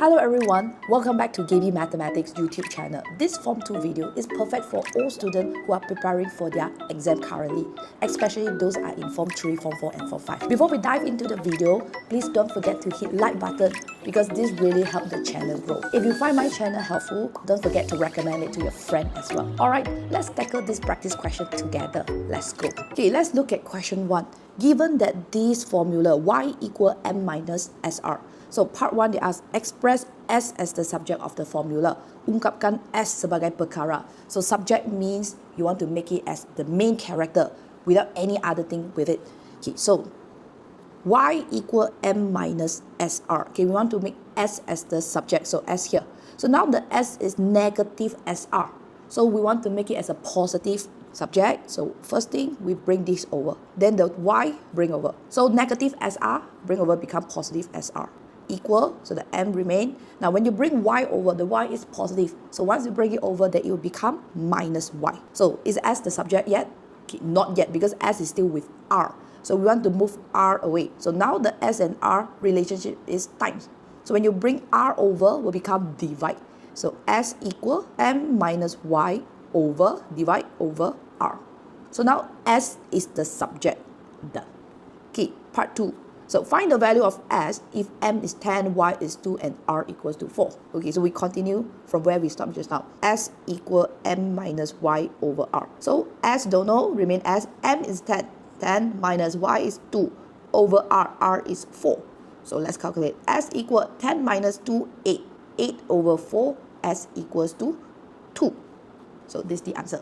Hello everyone, welcome back to Gabymathematics YouTube channel. This Form 2 video is perfect for all students who are preparing for their exam currently, especially those are in Form 3, Form 4 and Form 5. Before we dive into the video, please don't forget to hit like button because this really helps the channel grow. If you find my channel helpful, don't forget to recommend it to your friend as well. Alright, let's tackle this practice question together. Let's go. Okay, let's look at question 1. Given that this formula y equal m minus sr. So part 1 they ask, express S as the subject of the formula. Ungkapkan S sebagai perkara. So subject means you want to make it as the main character without any other thing with it. Okay, so y equal m minus sr. Okay, we want to make S as the subject, so S here. So now the S is negative sr. So we want to make it as a positive subject. So first thing, we bring this over. Then the y bring over. So negative sr bring over become positive sr. Equal, so the m remain. Now when you bring y over, the y is positive. So once you bring it over, then it will become minus y. So is S the subject yet? Okay, not yet, because S is still with r. So we want to move r away. So now the S and r relationship is times. So when you bring r over, will become divide. So S equal m minus y over divide over r. So now S is the subject. Done. Okay, part 2. So find the value of S if m is 10, y is 2, and r equals to 4. Okay, so we continue from where we stopped just now. S equal m minus y over r. So S don't know, remain S. M is 10. 10 minus y is 2 over r. R is 4. So let's calculate. S equal 10 minus 2, 8. 8 over 4, S equals to 2. So this is the answer.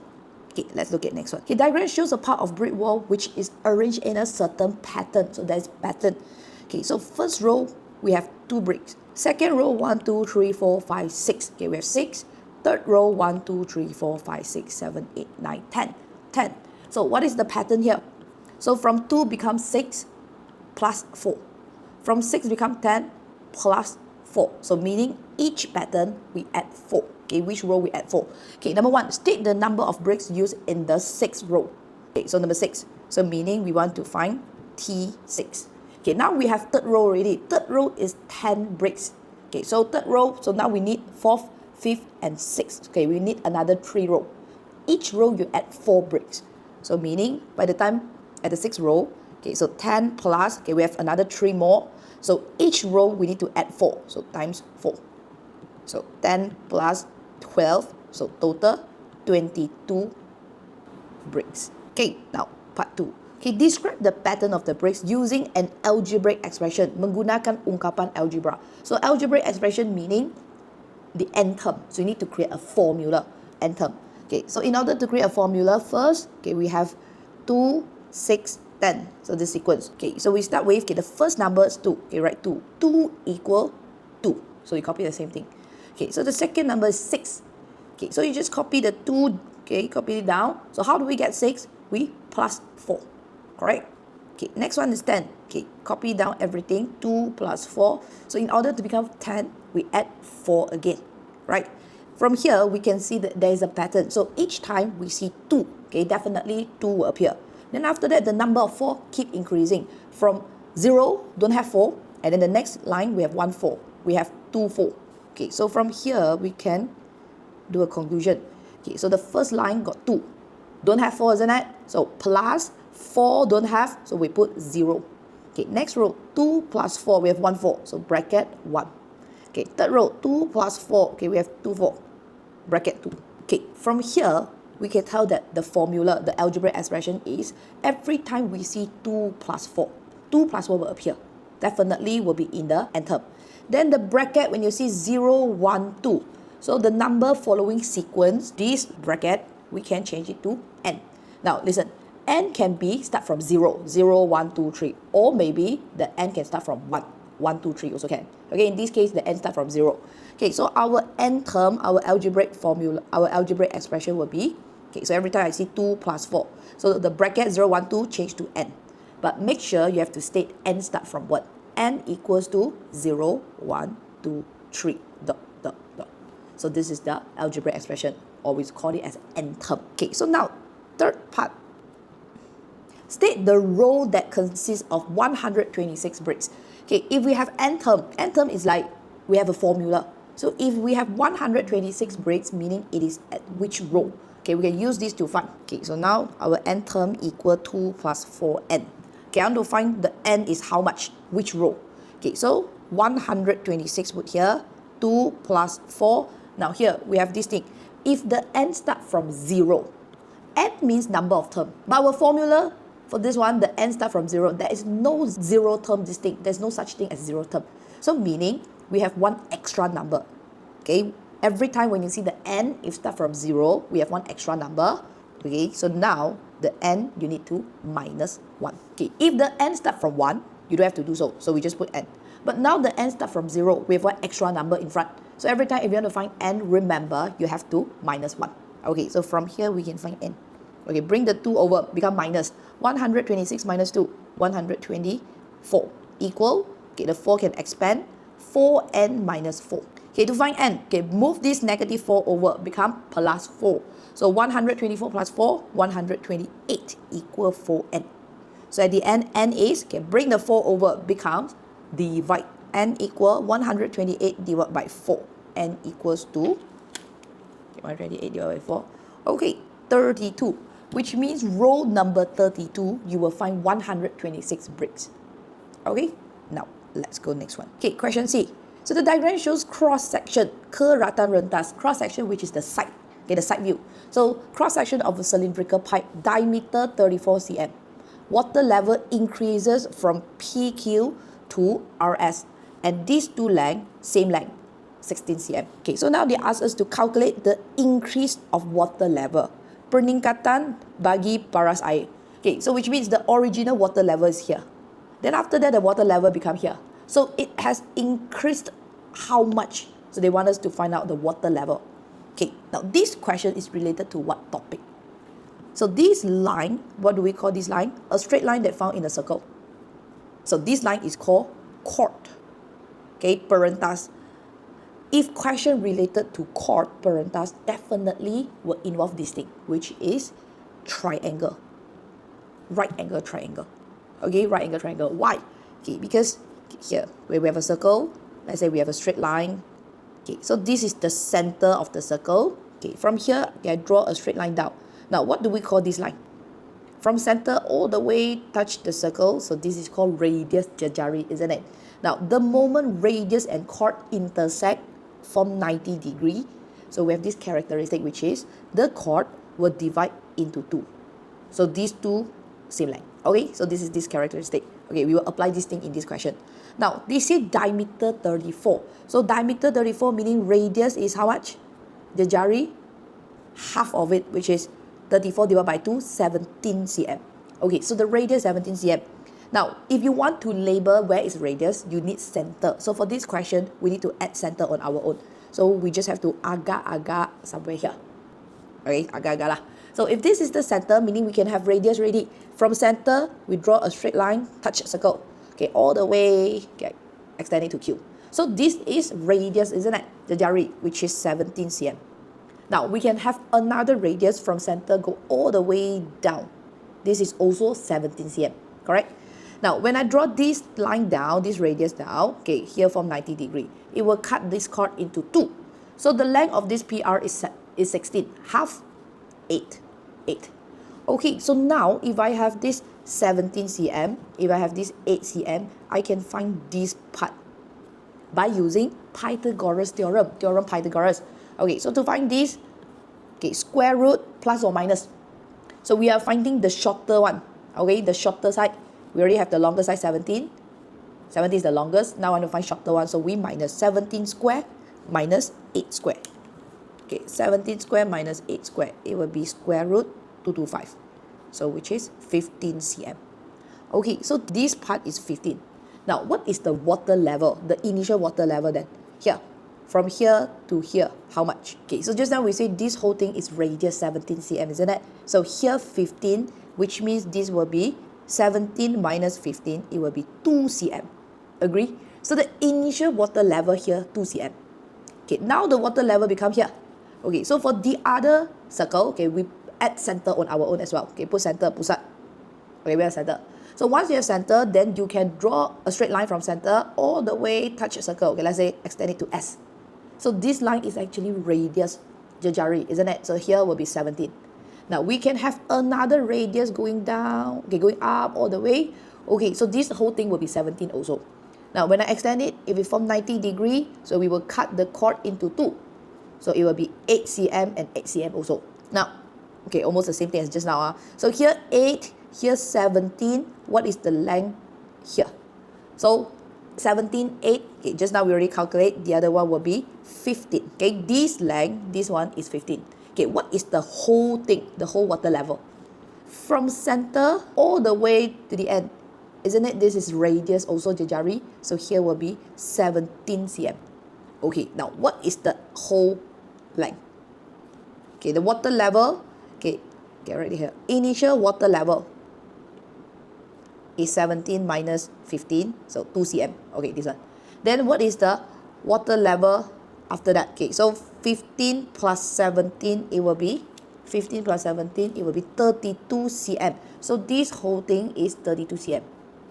Okay, let's look at next one. Okay, diagram shows a part of brick wall which is arranged in a certain pattern. So that's pattern. Okay, so first row we have 2 bricks. Second row 1, 2, 3, 4, 5, 6. Okay, we have 6. Third row 1, 2, 3, 4, 5, 6, 7, 8, 9, 10. 10. So what is the pattern here? So from 2 becomes 6 plus 4. From 6 becomes 10 plus 4. So meaning each pattern we add 4. Okay, which row we add 4? Okay, number 1, state the number of bricks used in the 6th row. Okay, so number 6. So meaning we want to find T6. Okay, now we have third row already. Third row is 10 bricks. Okay, so third row, so now we need 4th, 5th, and 6th. Okay, we need another 3 row. Each row you add 4 bricks. So meaning by the time at the 6th row, okay, so 10 plus, okay, we have another 3 more. So each row we need to add 4. So times 4. So 10 plus 12, so total 22 bricks. Okay, now part 2. Okay, describe the pattern of the bricks using an algebraic expression menggunakan ungkapan algebra. So algebraic expression meaning the n term. So you need to create a formula, n term. Okay, so in order to create a formula, first, okay, we have 2, 6, 10. So this sequence. Okay, so we start with, okay, the first number is 2. Okay, write 2. 2 equal 2. So you copy the same thing. Okay, so the second number is 6. Okay, so you just copy the 2, okay, copy it down. So how do we get 6? We plus 4, correct? Okay, next one is 10. Okay, copy down everything, 2 plus 4. So in order to become 10, we add 4 again, right? From here, we can see that there is a pattern. So each time we see 2, okay, definitely 2 will appear. Then after that, the number of 4 keep increasing. From 0, don't have 4, and then the next line, we have 1, 4. We have 2, 4. Okay, so from here, we can do a conclusion. Okay, so the first line got 2. Don't have 4, isn't it? So plus 4 don't have, so we put 0. Okay, next row, 2 plus 4, we have 1, 4. So bracket 1. Okay, third row, 2 plus 4. Okay, we have 2, 4. Bracket 2. Okay, from here, we can tell that the formula, the algebraic expression is every time we see 2 plus 4, 2 plus 4 will appear. Definitely will be in the n term. Then the bracket, when you see 0, 1, 2. So the number following sequence, this bracket, we can change it to n. Now listen, n can be start from 0, 0, 1, 2, 3. Or maybe the n can start from 1, 1, 2, 3 also can. Okay, in this case, the n start from 0. Okay, so our n term, our algebraic formula, our algebraic expression will be, okay, so every time I see 2 plus 4. So the bracket 0, 1, 2 change to n. But make sure you have to state n start from what? N equals to 0, 1, 2, 3, dot, dot, dot. So this is the algebraic expression, or we call it as n term. Okay, so now, third part. State the row that consists of 126 bricks. Okay, if we have n term is like we have a formula. So if we have 126 bricks, meaning it is at which row? Okay, we can use this to find. Okay, so now our n term equal 2 plus 4n. Okay, I want to find the n is how much, which row. Okay, so 126 put here, 2 plus 4. Now here we have this thing. If the n start from 0, n means number of term. But our formula for this one, the n start from 0. There is no zero term distinct. There's no such thing as zero term. So meaning we have one extra number. Okay, every time when you see the n, if start from 0, we have one extra number. Okay, so now the n you need to minus 1. Okay, if the n start from 1, you don't have to do so. So we just put n. But now the n start from 0, we have one extra number in front. So every time if you want to find n, remember you have to minus 1. Okay, so from here we can find n. Okay, bring the 2 over, become minus. 126 minus 2, 124 equal, okay, the 4 can expand, 4n minus 4. Okay, to find n, okay, move this negative 4 over, become plus 4. So 124 plus 4, 128 equal 4n. So at the end, n is, okay, bring the 4 over, becomes divide. N equal 128 divided by 4. N equals to, okay, 128 divided by 4. Okay, 32. Which means row number 32, you will find 126 bricks. Okay, now let's go next one. Okay, question C. So the diagram shows cross-section, ke rata rentas, cross-section which is the side, okay, the side view. So cross-section of a cylindrical pipe, diameter 34 cm. Water level increases from PQ to RS, and these two lengths, same length, 16 cm. Okay, so now they ask us to calculate the increase of water level. Peningkatan bagi paras air. Okay, so which means the original water level is here. Then after that, the water level become here. So it has increased how much? So they want us to find out the water level. Okay, now this question is related to what topic? So this line, what do we call this line? A straight line that found in a circle. So this line is called chord. Okay, parentas. If question related to chord, parentas definitely will involve this thing, which is triangle. Right angle triangle. Okay, right angle triangle. Why? Okay, because here, where we have a circle, let's say we have a straight line. Okay, so this is the center of the circle. Okay, from here, okay, I draw a straight line down. Now, what do we call this line? From center all the way touch the circle, so this is called radius jari, isn't it? Now, the moment radius and chord intersect, form 90 degree, so we have this characteristic which is the chord will divide into 2. So these two same length. Okay, so this is this characteristic. Okay, we will apply this thing in this question. Now, they say diameter 34. So diameter 34 meaning radius is how much? The jari, half of it, which is 34 divided by 2, 17 cm. Okay, so the radius 17 cm. Now, if you want to label where is radius, you need center. So for this question, we need to add center on our own. So we just have to agak-agak somewhere here. Okay, agak-agak lah. So if this is the center, meaning we can have radius ready. From center, we draw a straight line, touch a circle. Okay, all the way, okay, extending to Q. So this is radius, isn't it? The jari, which is 17 cm. Now, we can have another radius from center go all the way down. This is also 17 cm, correct? Now, when I draw this line down, this radius down, okay, here from 90 degree, it will cut this chord into 2. So the length of this PR is 16, half 8. Okay, so now if I have this 17 cm, if I have this 8 cm, I can find this part by using Pythagoras theorem, Pythagoras. Okay, so to find this, okay, square root plus or minus. So we are finding the shorter one, okay, the shorter side. We already have the longer side, 17. 17 is the longest. Now I want to find shorter one. So we minus 17 square minus 8 square. Okay, 17 square minus 8 square. It will be square root 225. So which is 15 cm. Okay, so this part is 15. Now, what is the water level, the initial water level then? Here, from here to here, how much? Okay, so just now we say this whole thing is radius 17 cm, isn't it? So here 15, which means this will be 17 minus 15, it will be 2 cm. Agree? So the initial water level here, 2 cm. Okay, now the water level become here. Okay, so for the other circle, okay, we add center on our own as well. Okay, put center, pusat. Okay, we have center. So once you have center, then you can draw a straight line from center all the way, touch a circle. Okay, let's say extend it to S. So this line is actually radius jejari, isn't it? So here will be 17. Now we can have another radius going down, okay, going up all the way. Okay, so this whole thing will be 17 also. Now when I extend it, if it form 90 degree, so we will cut the chord into 2. So it will be 8 cm and 8 cm also. Now, okay, almost the same thing as just now. So here 8, here 17. What is the length here? So 17, 8. Okay, just now we already calculate. The other one will be 15. Okay, this length, this one is 15. Okay, what is the whole thing, the whole water level? From center all the way to the end. Isn't it? This is radius also, jejari. So here will be 17 cm. Okay, now what is the whole length? Okay, the water level, okay, get right here. Initial water level is 17 minus 15, so 2 cm. Okay, this one. Then what is the water level after that? Okay, so 15 plus 17, it will be 15 plus 17, it will be 32 cm. So this whole thing is 32 cm.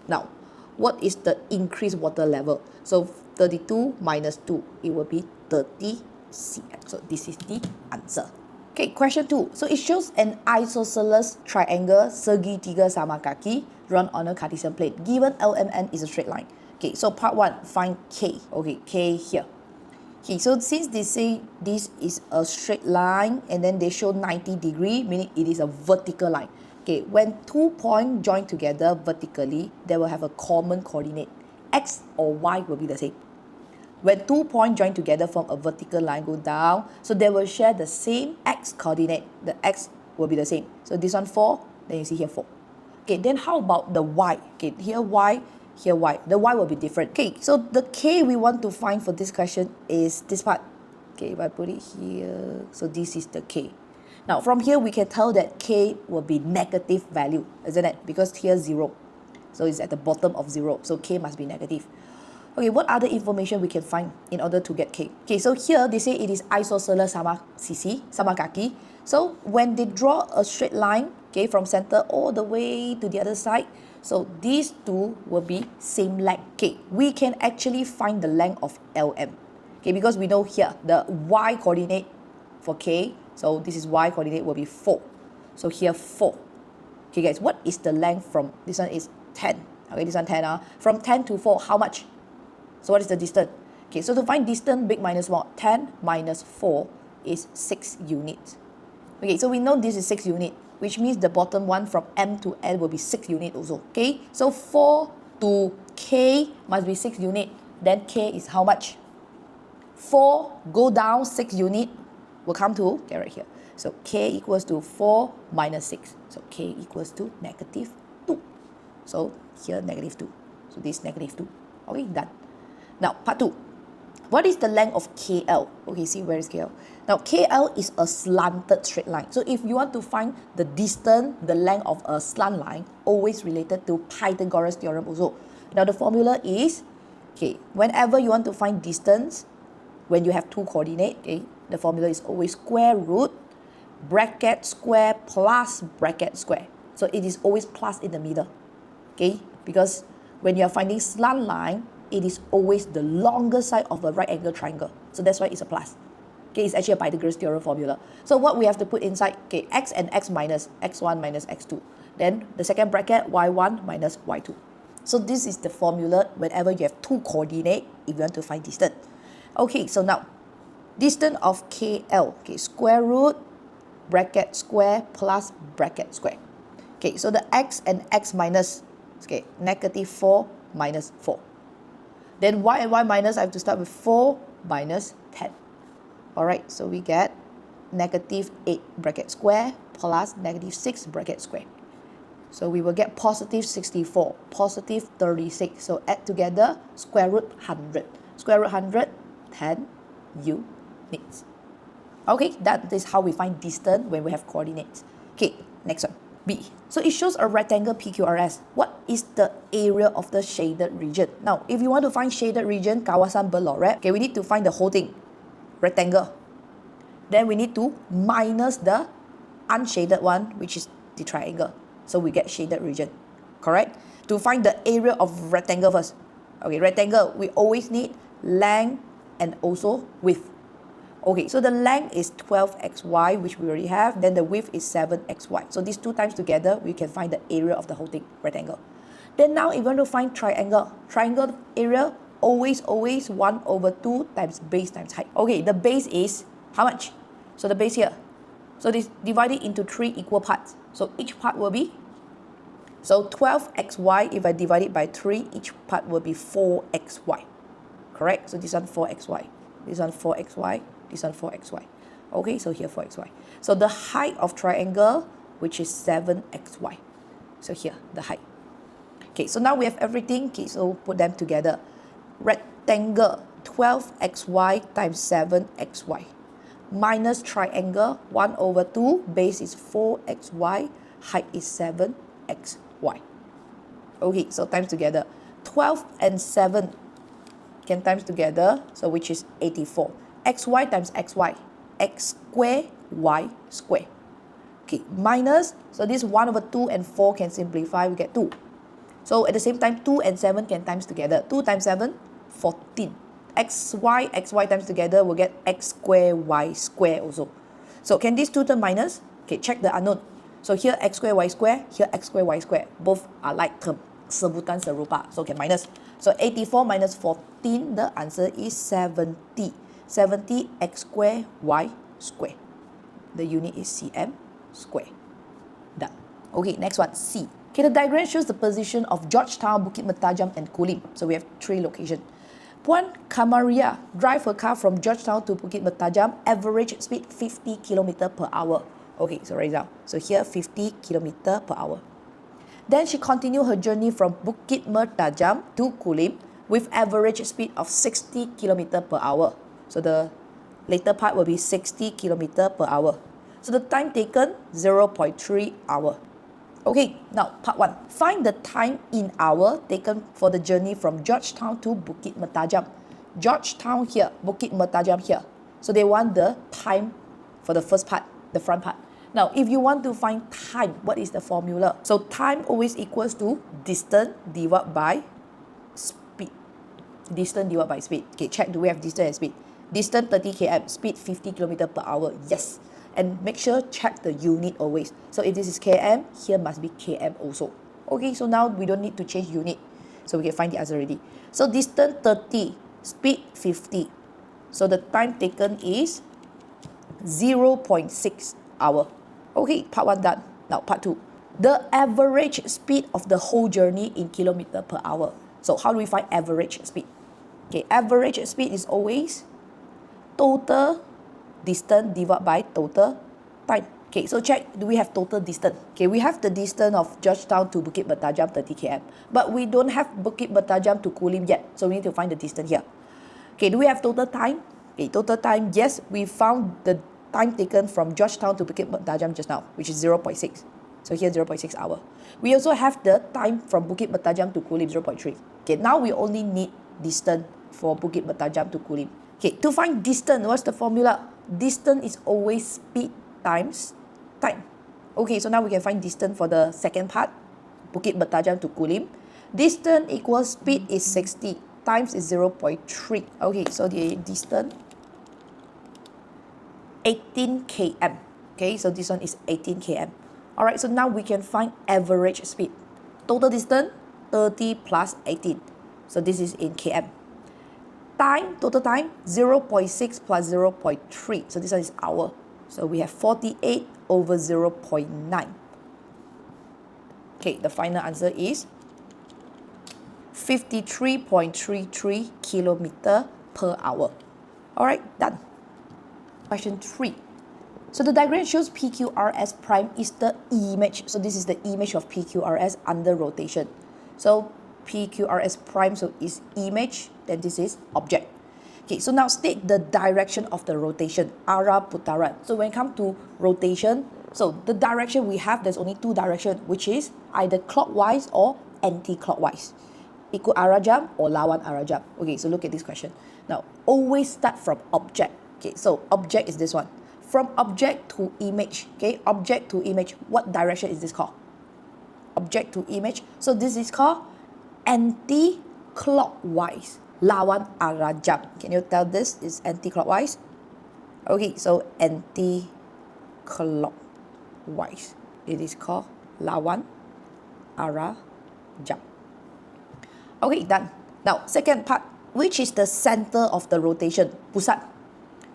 Now, what is the increased water level? So 32 minus 2, it will be 30 cm. So this is the answer. Okay, question 2. So it shows an isosceles triangle segitiga sama kaki drawn on a Cartesian plane. Given LMN is a straight line. Okay, so part 1, find K. Okay, K here. Okay, so since they say this is a straight line and then they show 90 degree, meaning it is a vertical line. Okay, when 2 points join together vertically, they will have a common coordinate. X or Y will be the same. When 2 points join together from a vertical line go down, so they will share the same X coordinate. The X will be the same. So this one 4, then you see here 4. Okay, then how about the Y? Okay, here Y, here Y. The Y will be different. Okay, so the K we want to find for this question is this part. Okay, if I put it here, so this is the K. Now from here we can tell that K will be negative value, isn't it? Because here 0. So it's at the bottom of 0. So K must be negative. Okay, what other information we can find in order to get K? Okay, so here they say it is isosceles sama sisi, sama kaki. So when they draw a straight line, okay, from center all the way to the other side, so these two will be same length. Okay, we can actually find the length of LM. Okay, because we know here the Y coordinate for K, so this is Y coordinate will be 4. So here 4. Okay guys, what is the length from, this one is 10. Okay, this one 10. From 10 to 4, how much? So what is the distance? Okay, so to find distance, big minus small, 10 minus 4 is 6 units. Okay, so we know this is 6 units, which means the bottom one from M to N will be 6 units also. Okay, so 4 to K must be 6 units. Then K is how much? 4 go down 6 units will come to, okay, right here. So K equals to 4 minus 6. So K equals to negative 2. So here negative 2. So this negative 2. Okay, done. Now, part 2. What is the length of KL? Okay, see where is KL? Now, KL is a slanted straight line. So if you want to find the distance, the length of a slant line, always related to Pythagoras theorem also. Now, the formula is, okay, whenever you want to find distance, when you have two coordinates, okay, the formula is always square root, bracket square plus bracket square. So it is always plus in the middle, okay? Because when you are finding slant line, it is always the longer side of a right angle triangle. So that's why it's a plus. Okay, it's actually a Pythagoras theorem formula. So what we have to put inside, okay, x and x minus x1 minus x2. Then the second bracket, y1 minus y2. So this is the formula whenever you have two coordinates if you want to find distance. Okay, so now, distance of KL, okay, square root, bracket square plus bracket square. Okay, so the x and x minus, okay, negative 4 minus 4. Then y and y minus, I have to start with 4 minus 10. Alright, so we get negative 8 bracket square plus negative 6 bracket square. So we will get positive 64, positive 36. So add together, square root 100. Square root 100, 10 units. Okay, that is how we find distance when we have coordinates. Okay, next one. B. So it shows a rectangle PQRS. What is the area of the shaded region? Now, if you want to find shaded region, kawasan berlorek, okay, we need to find the whole thing, rectangle. Then we need to minus the unshaded one, which is the triangle. So we get shaded region, correct? to find the area of rectangle first. Okay, rectangle, we always need length and also width. Okay, so the length is 12xy, which we already have. Then the width is 7xy. So these two times together, we can find the area of the whole thing, rectangle. Then now, if you want to find triangle, triangle area, always 1 over 2 times base times height. Okay, the base is how much? So the base here. So this divided into 3 equal parts. So each part will be, so 12xy, if I divide it by 3, each part will be 4xy. Correct? So this one 4xy, this one 4xy, this one 4xy. Okay, so here 4xy. So the height of triangle, which is 7xy. So here, the height. Okay, so now we have everything. Okay, so put them together. Rectangle, 12xy times 7xy. Minus triangle, 1 over 2, base is 4xy, height is 7xy. Okay, so times together. 12 and 7 can times together, so which is 84. xy times xy, x square, y square. Okay, minus, so this 1 over 2 and 4 can simplify, we get 2. So at the same time, 2 and 7 can times together. 2 times 7, 14. xy times together, we'll get x square, y square also. So can these two term minus? Okay, check the unknown. So here x square, y square, here x square, y square. Both are like term, sebutan serupa, so can minus. So 84 minus 14, the answer is 70. 70 x square, y square. The unit is cm square. Done. Okay, next one, C. Okay, the diagram shows the position of Georgetown, Bukit Mertajam, and Kulim. So we have 3 locations. Puan Kamaria drive her car from Georgetown to Bukit Mertajam, average speed 50 km per hour. Okay, so write down. So here 50 km per hour. Then she continued her journey from Bukit Mertajam to Kulim with average speed of 60 km per hour. So the later part will be 60 km per hour. So the time taken, 0.3 hour. Okay, now part 1. Find the time in hour taken for the journey from Georgetown to Bukit Mertajam. Georgetown here, Bukit Mertajam here. So they want the time for the first part, the front part. Now, if you want to find time, what is the formula? So time always equals to distance divided by speed. Distance divided by speed. Okay, check, do we have distance and speed? Distance 30 km, speed 50 km per hour. Yes. And make sure check the unit always. So if this is km, here must be km also. Okay, so now we don't need to change unit. So we can find the answer already. So distance 30, speed 50. So the time taken is 0.6 hour. Okay, part 1 done. Now part 2. The average speed of the whole journey in kilometer per hour. So how do we find average speed? Okay, average speed is always total distance divided by total time. Okay, so check, do we have total distance? Okay, we have the distance of Georgetown to Bukit Mertajam 30 km. But we don't have Bukit Mertajam to Kulim yet. So we need to find the distance here. Okay, do we have total time? Okay, total time, yes, we found the time taken from Georgetown to Bukit Mertajam just now, which is 0.6. So here 0.6 hour. We also have the time from Bukit Mertajam to Kulim, 0.3. Okay, now we only need distance for Bukit Mertajam to Kulim. Okay, to find distance, what's the formula? Distance is always speed times time. Okay, so now we can find distance for the second part, Bukit Mertajam to Kulim. Distance equals speed is 60, times is 0.3. Okay, so the distance 18 km. Okay, so this one is 18 km. Alright, so now we can find average speed. Total distance 30 plus 18. So this is in km. Time, total time 0.6 plus 0.3. So this one is hour. So we have 48 over 0.9. Okay, the final answer is 53.33 kilometer per hour. Alright, done. Question 3. So the diagram shows PQRS prime is the image. So this is the image of PQRS under rotation. So PQRS prime, so is image, then this is object. Okay, so now state the direction of the rotation, arah putaran. So when it comes to rotation, so the direction we have, there's only 2 directions, which is either clockwise or anti-clockwise. Ikut arah jam or lawan arah jam. Okay, so look at this question. Now, always start from object. Okay, so object is this one. From object to image, okay, object to image, what direction is this called? Object to image. So this is called anti-clockwise. Lawan arah jam. Can you tell this is anti-clockwise? Okay, so anti-clockwise. It is called lawan arah jam. Okay, done. Now, second part, which is the center of the rotation? Pusat.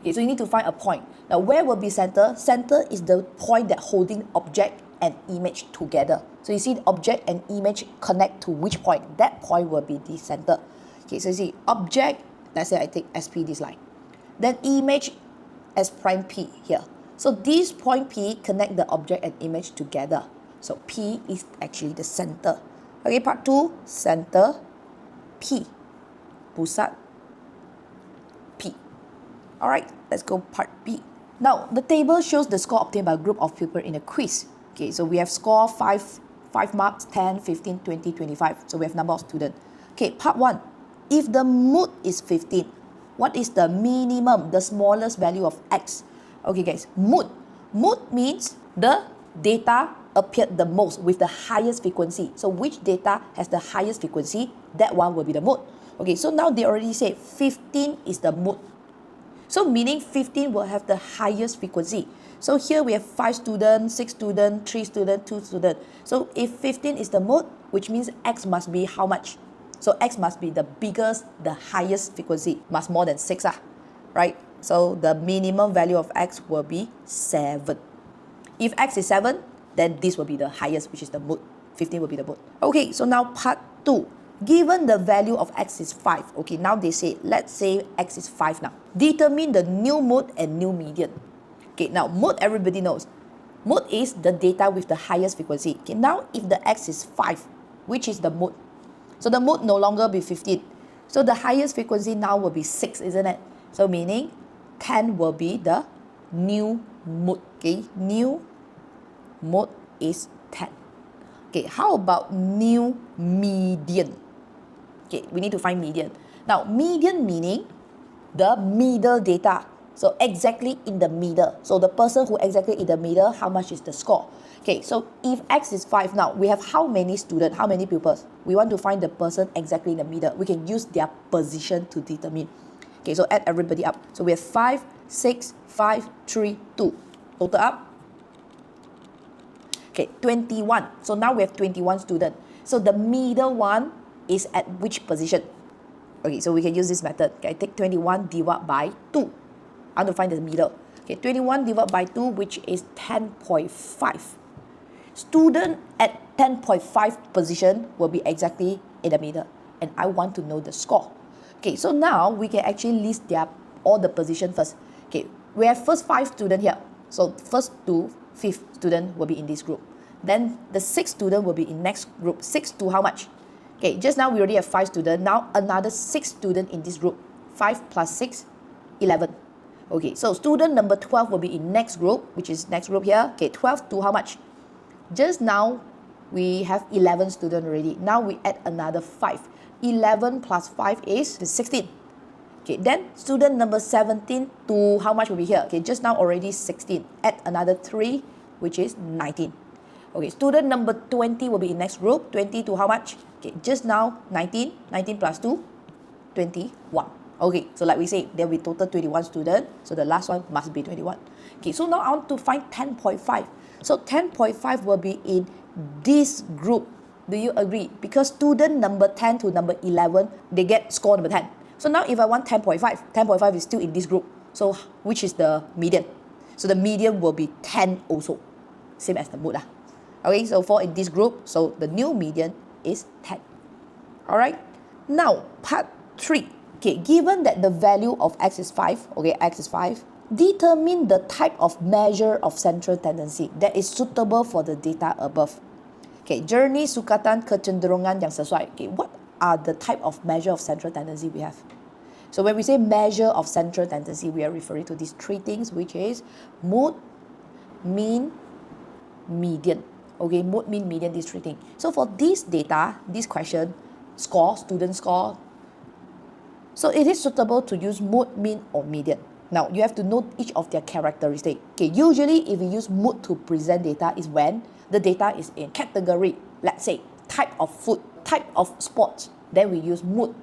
Okay, so you need to find a point. Now, where will be center? Center is the point that holding object and image together. So you see the object and image connect to which point? That point will be the center. Okay, so you see object, let's say I take SP this line. Then image S prime P here. So this point P connect the object and image together. So P is actually the center. Okay, part 2, center P. Pusat P. Alright, let's go part B. Now, the table shows the score obtained by a group of people in a quiz. Okay, so we have score 5 marks, 10, 15, 20, 25. So we have number of students. Okay, part 1. If the mood is 15, what is the minimum, the smallest value of x? Okay guys, mood. Mood means the data appeared the most with the highest frequency. So which data has the highest frequency, that one will be the mood. Okay, so now they already say 15 is the mood. So meaning 15 will have the highest frequency. So here we have 5 students, 6 students, 3 students, 2 students. So if 15 is the mood, which means x must be how much? So x must be the biggest, the highest frequency, must more than 6, right? So the minimum value of x will be 7. If x is 7, then this will be the highest, which is the mood. 15 will be the mood. Okay, so now part 2. Given the value of x is 5, okay, now they say, let's say x is 5 now. Determine the new mode and new median. Okay, now mode everybody knows. Mode is the data with the highest frequency. Okay, now if the x is 5, which is the mode? So the mode no longer be 15. So the highest frequency now will be 6, isn't it? So meaning 10 will be the new mode. Okay, new mode is 10. Okay, how about new median? Okay, we need to find median. Now, median meaning the middle data. So exactly in the middle. So the person who exactly in the middle, how much is the score? Okay, so if x is 5 now, we have how many students, how many pupils? We want to find the person exactly in the middle. We can use their position to determine. Okay, so add everybody up. So we have 5, 6, 5, 3, 2. Total up. Okay, 21. So now we have 21 students. So the middle one is at which position? Okay, so we can use this method. Okay, I take 21 divided by 2. I want to find the middle. Okay, 21 divided by 2, which is 10.5. Student at 10.5 position will be exactly in the middle. And I want to know the score. Okay, so now we can actually list all the position first. Okay, we have first 5 students here. So first to 5th student will be in this group. Then the 6th student will be in next group. 6 to how much? Okay, just now we already have 5 students. Now another 6 student in this group. 5 plus 6, 11. Okay, so student number 12 will be in next group, which is next group here. Okay, 12 to how much? Just now we have 11 students already. Now we add another 5. 11 plus 5 is 16. Okay, then student number 17 to how much will be here? Okay, just now already 16. Add another 3, which is 19. Okay, student number 20 will be in next group. 20 to how much? Okay, just now 19. 19 plus 2, 21. Okay, so like we say, there will be total 21 students. So the last one must be 21. Okay, so now I want to find 10.5. So 10.5 will be in this group. Do you agree? Because student number 10 to number 11, they get score number 10. So now if I want 10.5, 10.5 is still in this group. So which is the median? So the median will be 10 also. Same as the mode. Okay, so for in this group, so the new median is 10. Alright, now part 3. Okay, given that the value of x is 5, okay, x is 5, determine the type of measure of central tendency that is suitable for the data above. Okay, journey sukatan kecenderungan yang sesuai. Okay, what are the type of measure of central tendency we have? So when we say measure of central tendency, we are referring to these 3 things, which is mode, mean, median. Okay, mode, mean, median, these 3 things. So for this data, this question, score, student score, so it is suitable to use mode, mean, or median. Now, you have to note each of their characteristics. Okay, usually if we use mode to present data is when the data is in category, let's say, type of food. type of spot, then we use mood.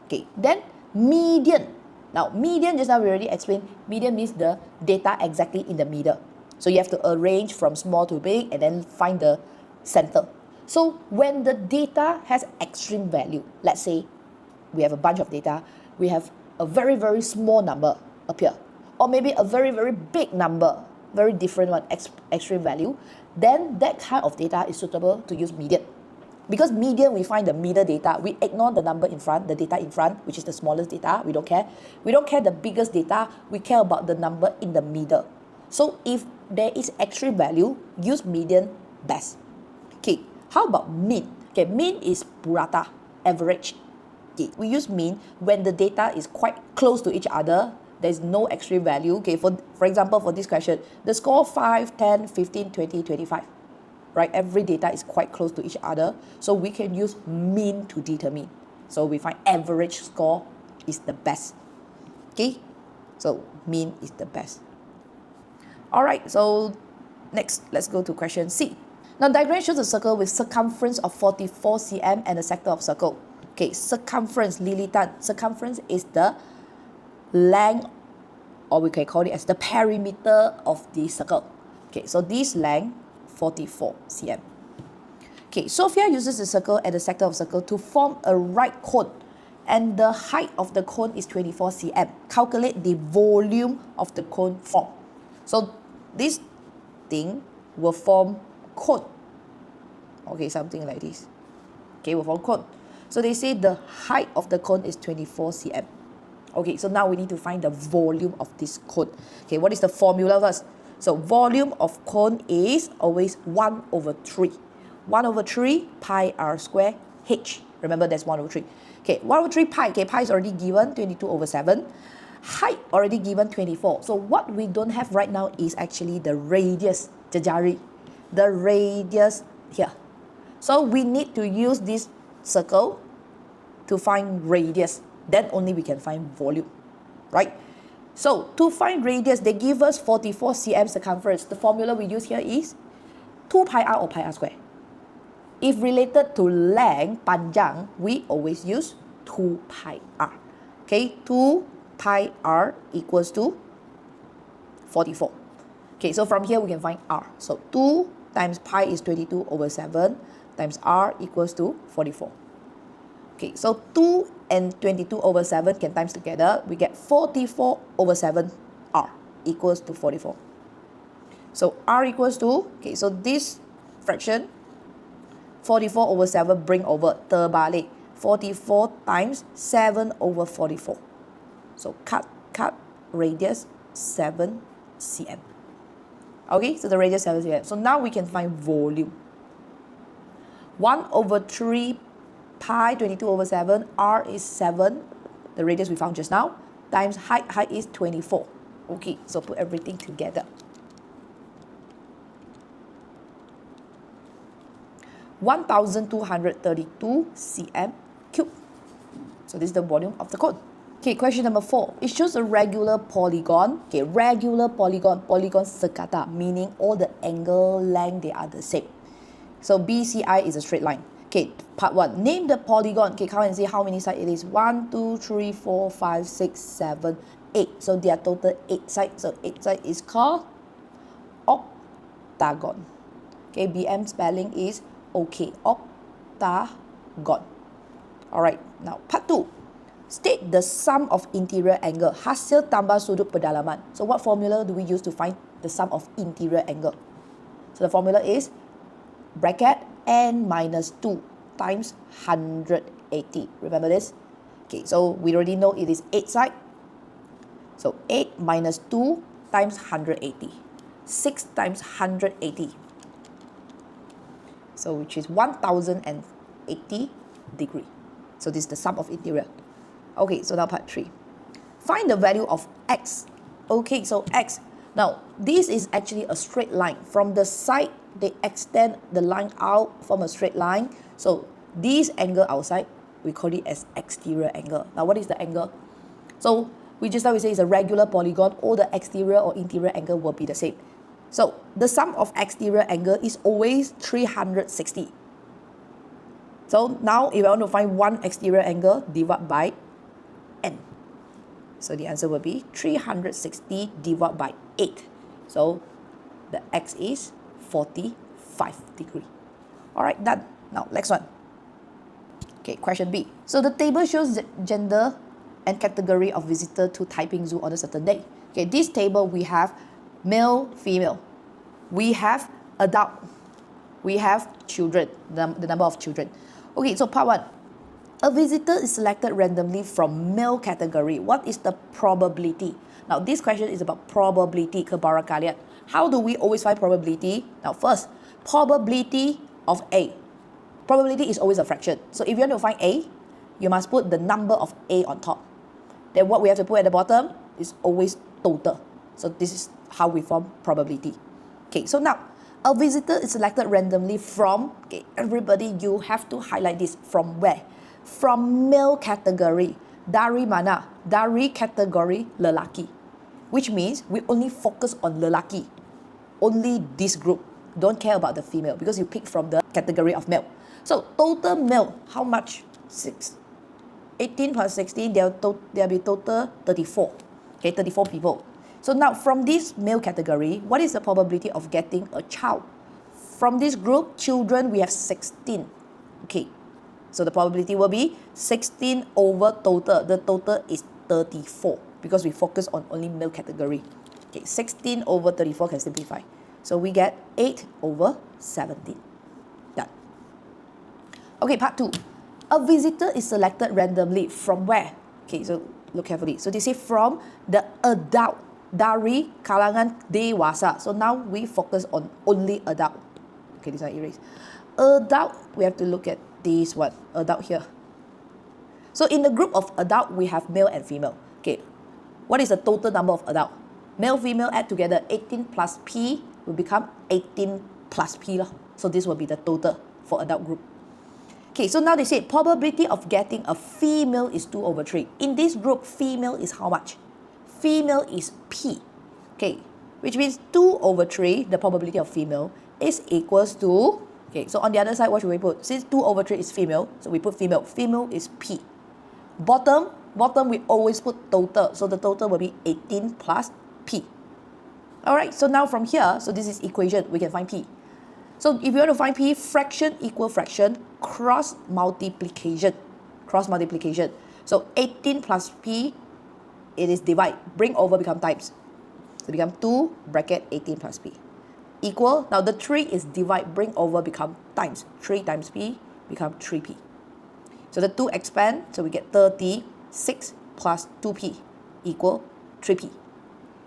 Okay, then median. Now, median, just now we already explained, median means the data exactly in the middle. So you have to arrange from small to big and then find the center. So when the data has extreme value, let's say we have a bunch of data, we have a very, very small number appear, or maybe a very, very big number, very different one, extreme value, then that kind of data is suitable to use median. Because median, we find the middle data, we ignore the number in front, the data in front, which is the smallest data, we don't care. We don't care the biggest data, we care about the number in the middle. So if there is extreme value, use median best. Okay, how about mean? Okay, mean is burrata, average. Okay, we use mean when the data is quite close to each other, there's no extreme value. Okay, for example, for this question, the score 5, 10, 15, 20, 25. Right, every data is quite close to each other, so we can use mean to determine. So we find average score is the best. Okay, so mean is the best. Alright, so next, let's go to question C. Now, diagram shows a circle with circumference of 44 cm and a sector of circle. Okay, circumference, lilitan. Circumference is the length, or we can call it as the perimeter of the circle. Okay, so this length 44 cm. Okay, Sophia uses the circle and the sector of circle to form a right cone, and the height of the cone is 24 cm. Calculate the volume of the cone formed. So this thing will form cone. Okay, something like this. Okay, will form cone. So they say the height of the cone is 24 cm. Okay, so now we need to find the volume of this cone. Okay, what is the formula first? So volume of cone is always 1 over 3. 1 over 3 pi r square h. Remember, that's 1 over 3. Okay, 1 over 3 pi. Okay, pi is already given, 22 over 7. Height already given, 24. So what we don't have right now is actually the radius, jari. The radius here. So we need to use this circle to find radius. Then only we can find volume, right? So to find radius, they give us 44 cm circumference. The formula we use here is 2 pi r or pi r square. If related to length, panjang, we always use 2 pi r. Okay, 2 pi r equals to 44. Okay, so from here we can find r. So 2 times pi is 22 over 7 times r equals to 44. Okay, so 2 and 22 over 7 can times together. We get 44 over 7 r equals to 44. So r equals to, okay, so this fraction, 44 over 7 bring over, terbalik. 44 times 7 over 44. So cut, radius 7 cm. Okay, so the radius 7 cm. So now we can find volume. 1 over 3 pi 22 over 7, r is 7, the radius we found just now, times height is 24. Okay, so put everything together. 1232 cm cubed. So this is the volume of the cone. Okay, question number 4. It shows a regular polygon. Okay, regular polygon, polygon sekata, meaning all the angle length, they are the same. So BCI is a straight line. Okay, part 1. Name the polygon. Okay, count and see how many sides it is. 1, 2, 3, 4, 5, 6, 7, 8. So there are total 8 sides. So 8 sides is called octagon. Okay, BM spelling is okay. Octagon. Alright, now part 2. State the sum of interior angle. Hasil tambah sudut pedalaman. So what formula do we use to find the sum of interior angle? So the formula is bracket n minus 2 times 180. Remember this? Okay, so we already know it is 8 sides. So 8 minus 2 times 180. 6 times 180. So which is 1080 degree. So this is the sum of interior. Okay, so now part 3. Find the value of x. Okay, so x. Now, this is actually a straight line. From the side, they extend the line out from a straight line. So this angle outside, we call it as exterior angle. Now, what is the angle? So we just now we say it's a regular polygon. All the exterior or interior angle will be the same. So the sum of exterior angle is always 360. So now if I want to find one exterior angle, divide by n. So the answer will be 360 divided by 8. So the x is 45 degree. Alright, done. Now next one. Okay, question B. So the table shows the gender and category of visitor to Taiping Zoo on a certain day. Okay, this table we have male, female. We have adult. We have children, the number of children. Okay, so part 1. A visitor is selected randomly from male category. What is the probability? Now this question is about probability, Kebarangkalian. How do we always find probability? Now first, probability of A. Probability is always a fraction. So if you want to find A, you must put the number of A on top. Then what we have to put at the bottom is always total. So this is how we form probability. Okay, so now, a visitor is selected randomly from, okay, everybody, you have to highlight this, from where? From male category. Dari mana? Dari category lelaki. Which means we only focus on lelaki. Only this group. Don't care about the female because you pick from the category of male. So total male, how much? 6. 18 plus 16, there'll be total 34. Okay, 34 people. So now from this male category, what is the probability of getting a child? From this group, children, we have 16. Okay, so the probability will be 16 over total. The total is 34 because we focus on only male category. Okay, 16 over 34 can simplify. So we get 8 over 17. Done. Okay, part 2. A visitor is selected randomly from where? Okay, so look carefully. So they say from the adult. Dari kalangan dewasa. So now we focus on only adult. Okay, this one erase. Adult, we have to look at this one. Adult here. So in the group of adult, we have male and female. Okay, what is the total number of adult? Male, female add together, 18 plus P will become 18 plus P. So this will be the total for adult group. Okay, so now they say probability of getting a female is 2 over 3. In this group, female is how much? Female is P. Okay, which means 2 over 3, the probability of female, is equals to, okay, so on the other side, what should we put? Since 2 over 3 is female, so we put female. Female is P. Bottom, we always put total. So the total will be 18 plus P. Alright, so now from here, so this is equation, we can find P. So if you want to find P, fraction equal fraction, cross multiplication. So 18 plus P, it is divide. Bring over become times. So become 2 bracket 18 plus P. Equal, now the 3 is divide. Bring over become times. 3 times P become 3P. So the 2 expand, so we get 36 plus 2P equal 3P.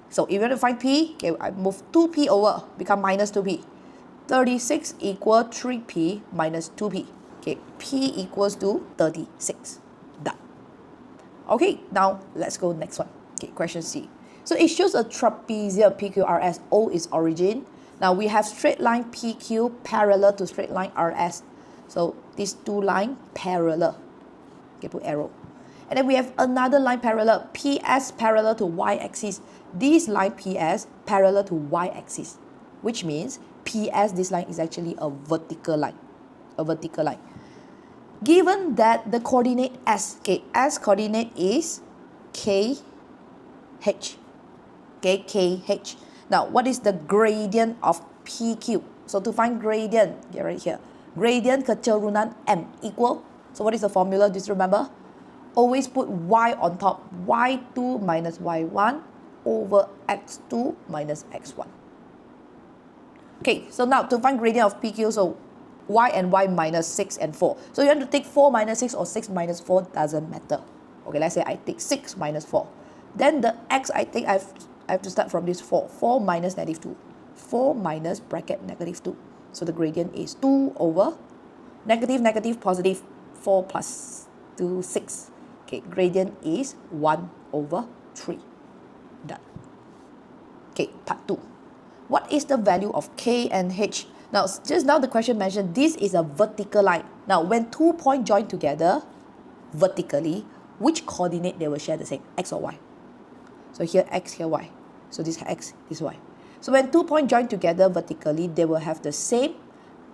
So if you want to find P, okay, I move 2P over, become minus 2P. 36 equal 3P minus 2P. Okay, P equals to 36. Done. Okay, now let's go next one. Okay, question C. So it shows a trapezium PQRS. O is origin. Now we have straight line PQ parallel to straight line RS. So these two lines parallel. Okay, put arrow. And then we have another line parallel, PS parallel to y-axis. This line PS parallel to y-axis, which means PS, this line is actually a vertical line. Given that the coordinate S, okay, S coordinate is KH. Okay, KH. Now, what is the gradient of PQ? So to find gradient, get right here. Gradient keturunan M equal. So what is the formula? Just remember? Always put Y on top. Y2 minus Y1 over X2 minus X1. Okay, so now to find gradient of PQ, so Y and Y minus 6 and 4. So you want to take 4 minus 6 or 6 minus 4, doesn't matter. Okay, let's say I take 6 minus 4. Then the X I take, I have to start from this 4. 4 minus negative 2. 4 minus bracket negative 2. So the gradient is 2 over negative, negative, positive. 4 plus 2, 6. Okay, gradient is 1 over 3. Done. Okay, part 2. What is the value of K and H? Now, just now the question mentioned this is a vertical line. Now, when 2 points join together vertically, which coordinate they will share the same, X or Y? So here X, here Y. So this X, this Y. So when 2 points join together vertically, they will have the same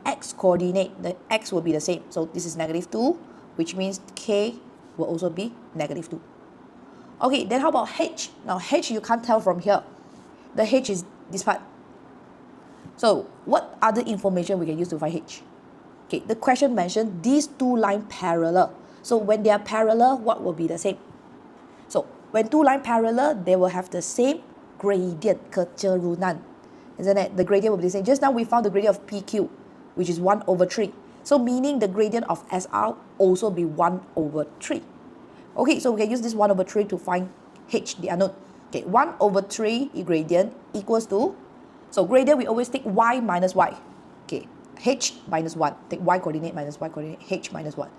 x coordinate, the x will be the same. So this is -2, which means k will also be -2. Okay, then how about h? Now h you can't tell from here. The h is this part. So what other information we can use to find h? Okay, the question mentioned these two lines parallel. So when they are parallel, what will be the same? So when two lines parallel, they will have the same gradient, kecerunan. Isn't it? The gradient will be the same. Just now we found the gradient of PQ, which is 1/3. So meaning the gradient of SR also be 1/3. Okay, so we can use this 1/3 to find h, the unknown. Okay, 1/3 gradient equals to, so gradient we always take y minus y. Okay, h minus 1. Take y coordinate minus y coordinate, h minus 1.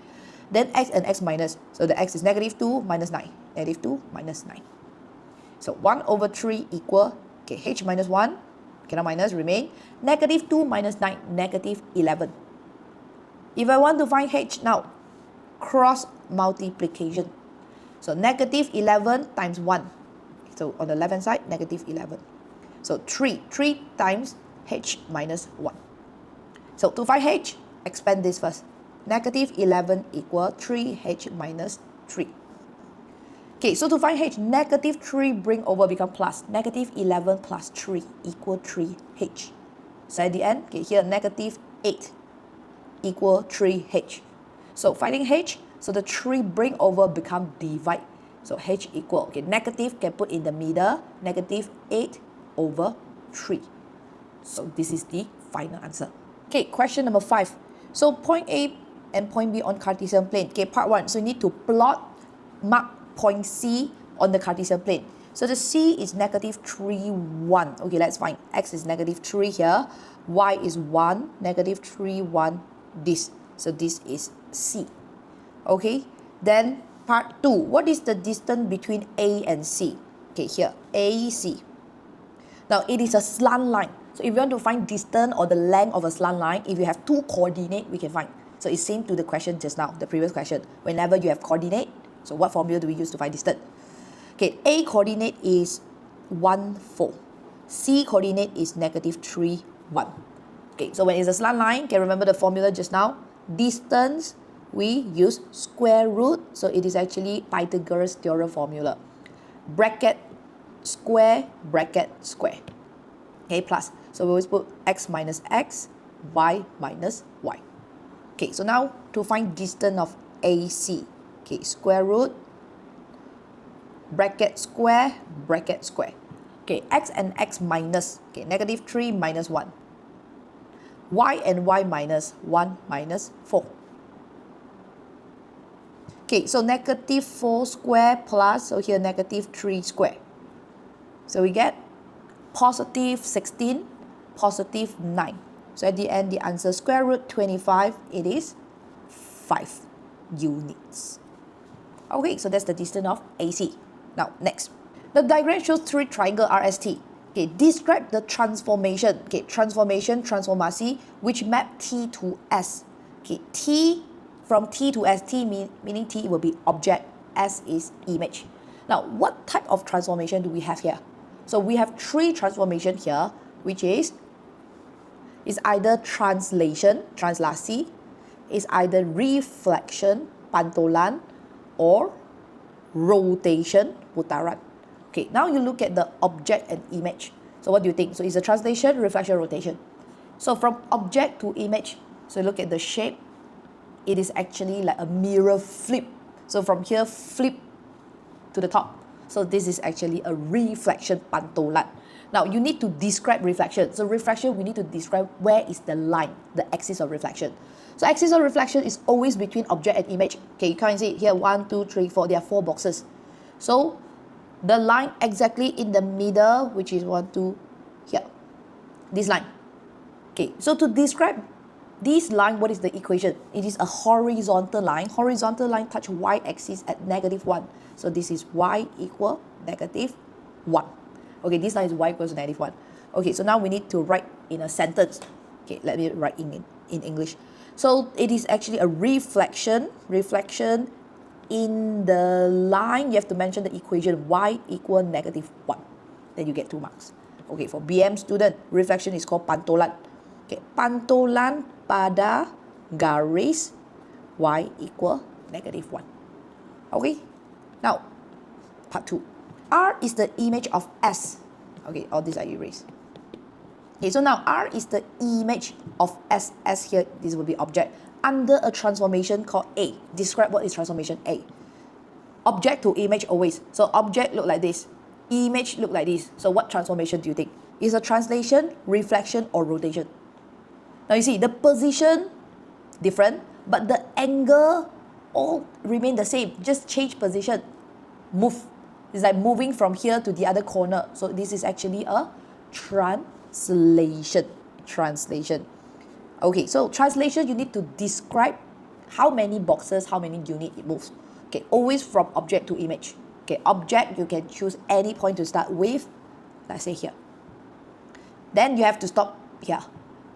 Then x and x minus. So the x is -2 minus 9. -2 minus 9. So 1/3 equal, okay, h minus 1, cannot minus, remain, -2 minus 9, -11. If I want to find h now, cross multiplication. So -11 times 1. So on the left hand side, -11. So 3 times h minus 1. So to find h, expand this first. -11 equal 3h minus 3. Okay, so to find h, -3 bring over become plus. -11 plus 3 equal 3h. So at the end, okay, here -8 equal 3h. So finding h, so the 3 bring over become divide. So h equal, okay, negative can put in the middle, -8/3. So this is the final answer. Okay, question number 5. So point A and point B on Cartesian plane. Okay, part 1. So you need to mark point C on the Cartesian plane. So the C is -3, 1. Okay, let's find. X is -3 here. Y is 1, -3, 1, this. So this is C. Okay, then part 2. What is the distance between A and C? Okay, here, AC. Now, it is a slant line. So if you want to find distance or the length of a slant line, if you have two coordinates, we can find. So it's same to the question just now, the previous question. Whenever you have coordinate, so what formula do we use to find distance? Okay, A coordinate is 1, 4. C coordinate is -3, 1. Okay, so when it's a slant line, can remember the formula just now? Distance, we use square root. So it is actually Pythagoras theorem formula. Bracket, square, bracket, square. Okay, plus. So we always put x minus x, y minus y. Okay, so now to find distance of AC. Okay, square root, bracket square, bracket square. Okay, x and x minus. Okay, -3 minus 1. Y and y minus 1 minus 4. Okay, so -4 square plus, so here -3 square. So we get +16, +9. So at the end, the answer square root 25, it is 5 units. Okay, so that's the distance of AC. Now, next. The diagram shows three triangles RST. Okay, describe the transformation. Okay, transformasi, which map T to S. Okay, T, from T to S, meaning T will be object, S is image. Now, what type of transformation do we have here? So we have three transformations here, which is either translation, translasi, is either reflection, pantolan, or rotation, putaran. Okay, now you look at the object and image. So what do you think? So it's a translation, reflection, rotation. So from object to image, so look at the shape. It is actually like a mirror flip. So from here, flip to the top. So this is actually a reflection, pantolan. Now you need to describe reflection. So reflection, we need to describe where is the line, the axis of reflection. So axis of reflection is always between object and image. Okay, you can see here 1, 2, 3, 4. There are 4 boxes. So the line exactly in the middle, which is 1, 2, here. This line. Okay, so to describe this line, what is the equation? It is a horizontal line. Horizontal line touch y-axis at -1. So this is y equal -1. Okay, this line is y equals to -1. Okay, so now we need to write in a sentence. Okay, let me write in English. So it is actually a reflection in the line. You have to mention the equation y equal -1. Then you get 2 marks. Okay, for BM student, reflection is called pantolan. Okay, pantulan pada garis y equal -1. Okay, now part 2. R is the image of S. Okay, all these are erased. Okay, so now R is the image of S. S here, this will be object under a transformation called A. Describe what is transformation A. Object to image always. So object look like this, image look like this. So what transformation do you think? Is a translation, reflection, or rotation? Now you see the position different, but the angle all remain the same. Just change position, move. It's like moving from here to the other corner. So this is actually a translation. Translation. Okay, so translation, you need to describe how many boxes, how many units it moves. Okay, always from object to image. Okay, object, you can choose any point to start with. Let's say here. Then you have to stop here.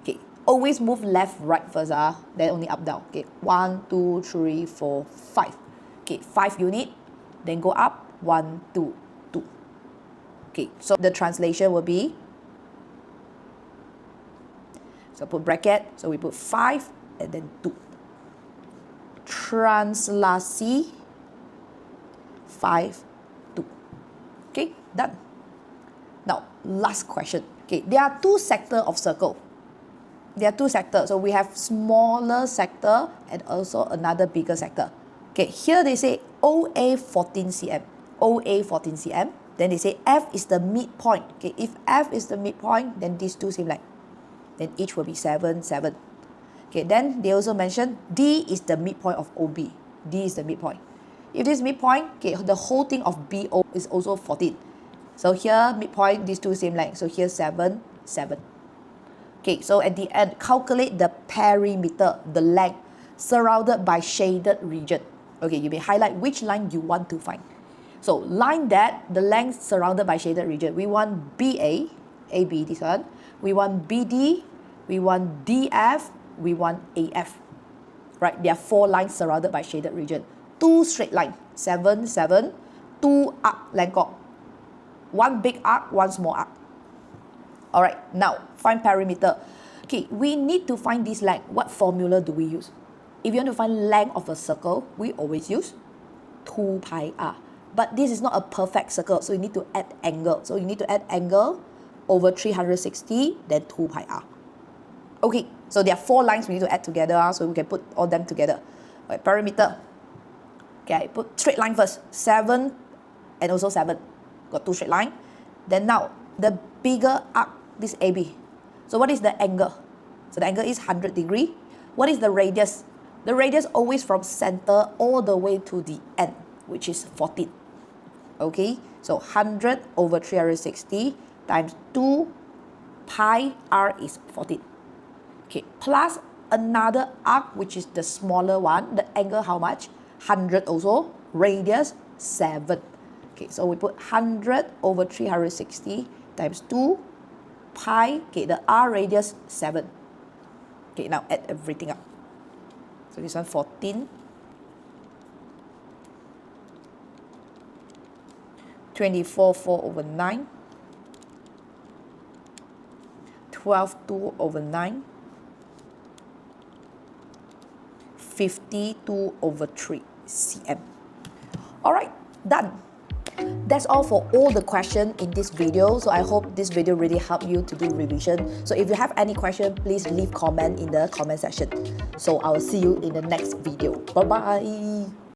Okay, always move left, right first, then only up, down. Okay, 1, 2, 3, 4, 5. Okay, 5 unit, then go up, 1, 2, 2. Okay, so the translation will be, so put bracket, so we put 5 and then 2. Translasi 5, 2. Okay, done. Now, last question. Okay, there are 2 sectors of circle. There are 2 sectors. So we have smaller sector and also another bigger sector. Okay, here they say OA 14 cm. OA 14 cm. Then they say F is the midpoint. Okay, if F is the midpoint, then these 2 same length. Then each will be 7, 7. Okay, then they also mention D is the midpoint of OB. D is the midpoint. If this midpoint, okay, the whole thing of BO is also 14. So here, midpoint, these 2 same length. So here 7, 7. Okay, so at the end, calculate the perimeter, the length, surrounded by shaded region. Okay, you may highlight which line you want to find. So line that, the length surrounded by shaded region. We want BA, AB, this one. We want BD, we want DF, we want AF. Right, there are 4 lines surrounded by shaded region. 2 straight line, 7, 7, 2 arc length. 1 big arc, 1 small arc. Alright, now find perimeter. Okay, we need to find this length. What formula do we use? If you want to find length of a circle, we always use 2 pi r. But this is not a perfect circle, so you need to add angle. So you need to add angle over 360, then 2 pi r. Okay, so there are 4 lines we need to add together, so we can put all them together. Alright, perimeter. Okay, put straight line first. 7 and also 7. Got 2 straight line. Then now, the bigger arc, this AB. So what is the angle? So the angle is 100 degree. What is the radius? The radius always from center all the way to the end, which is 14. Okay, so 100 over 360 times 2 pi r is 14. Okay, plus another arc, which is the smaller one. The angle how much? 100 also. Radius 7. Okay, so we put 100 over 360 times 2 pi, okay, the r radius 7. Okay, now add everything up. So this one 14, 24, 4 over 9, 12, 2 over 9, 52 over 3 cm. Alright, done. That's all for all the questions in this video. So I hope this video really helped you to do revision. So if you have any question, please leave comment in the comment section. So I will see you in the next video. Bye bye.